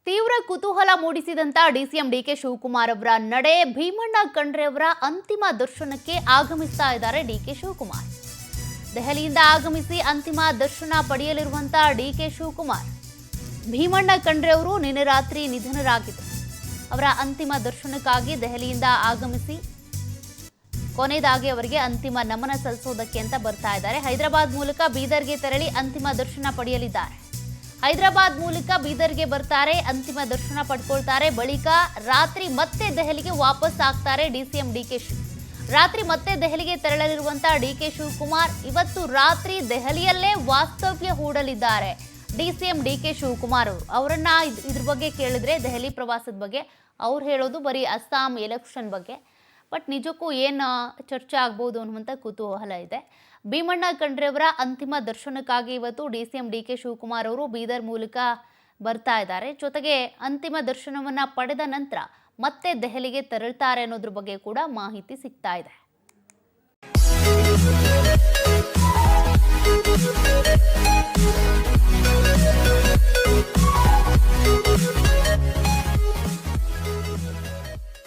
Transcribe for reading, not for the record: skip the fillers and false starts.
ತೀವ್ರ ಕುತೂಹಲ ಮೂಡಿಸಿದಂತ DCM DK Shivakumar ಅವರ ನಡೆ ಭೀಮಣ್ಣ ಖಂಡ್ರೆ ಅವರ ಅಂತಿಮ ದರ್ಶನಕ್ಕೆ ಆಗಮಿಸ್ತಾ ಇದ್ದಾರೆ ಡಿಕೆ ಶಿವಕುಮಾರ್. ದೆಹಲಿಯಿಂದ ಆಗಮಿಸಿ ಅಂತಿಮ ದರ್ಶನ ಪಡೆಯಲಿರುವಂತ ಡಿಕೆ ಶಿವಕುಮಾರ್ ಭೀಮಣ್ಣ ಖಂಡ್ರೆ ಅವರು ನಿನ್ನೆ ರಾತ್ರಿ ನಿಧನರಾಗಿದ್ದರು. ಅವರ ಅಂತಿಮ ದರ್ಶನಕ್ಕಾಗಿ ದೆಹಲಿಯಿಂದ ಆಗಮಿಸಿ ಕೊನೆಯದಾಗಿ ಅವರಿಗೆ ಅಂತಿಮ ನಮನ ಸಲ್ಲಿಸೋದಕ್ಕೆ ಅಂತ ಬರ್ತಾ ಇದ್ದಾರೆ. ಹೈದರಾಬಾದ್ ಮೂಲಕ ಬೀದರ್ಗೆ ತೆರಳಿ ಅಂತಿಮ ದರ್ಶನ ಪಡೆಯಲಿದ್ದಾರೆ. ಹೈದರಾಬಾದ್ ಮೂಲಕ ಬೀದರ್ಗೆ ಬರ್ತಾರೆ, ಅಂತಿಮ ದರ್ಶನ ಪಡ್ಕೊಳ್ತಾರೆ. ಬಳಿಕ ರಾತ್ರಿ ಮತ್ತೆ ದೆಹಲಿಗೆ ವಾಪಸ್ ಆಗ್ತಾರೆ ಡಿಸಿಎಂ ಡಿಕೆ ಶಿವ್. ರಾತ್ರಿ ಮತ್ತೆ ದೆಹಲಿಗೆ ತೆರಳಲಿರುವಂತಹ ಡಿಕೆ ಶಿವಕುಮಾರ್ ಇವತ್ತು ರಾತ್ರಿ ದೆಹಲಿಯಲ್ಲೇ ವಾಸ್ತವ್ಯ ಹೂಡಲಿದ್ದಾರೆ. ಡಿಸಿಎಂ ಡಿಕೆ ಶಿವಕುಮಾರ್ ಅವರನ್ನ ಇದ್ರ ಬಗ್ಗೆ ಕೇಳಿದ್ರೆ ದೆಹಲಿ ಪ್ರವಾಸದ ಬಗ್ಗೆ ಅವ್ರು ಹೇಳೋದು ಬರೀ ಅಸ್ಸಾಂ ಎಲೆಕ್ಷನ್ ಬಗ್ಗೆ. ಬಟ್ ನಿಜಕ್ಕೂ ಏನು ಚರ್ಚೆ ಆಗ್ಬೋದು ಅನ್ನುವಂಥ ಕುತೂಹಲ ಇದೆ. ಭೀಮಣ್ಣ ಖಂಡ್ರೆ ಅವರ ಅಂತಿಮ ದರ್ಶನಕ್ಕಾಗಿ ಇವತ್ತು ಡಿಸಿಎಂ ಡಿಕೆ ಶಿವಕುಮಾರ್ ಅವರು ಬೀದರ್ ಮೂಲಕ ಬರ್ತಾ ಇದ್ದಾರೆ. ಜೊತೆಗೆ ಅಂತಿಮ ದರ್ಶನವನ್ನ ಪಡೆದ ನಂತರ ಮತ್ತೆ ದೆಹಲಿಗೆ ತೆರಳುತ್ತಾರೆ ಅನ್ನೋದ್ರ ಬಗ್ಗೆ ಕೂಡ ಮಾಹಿತಿ ಸಿಗ್ತಾ ಇದೆ.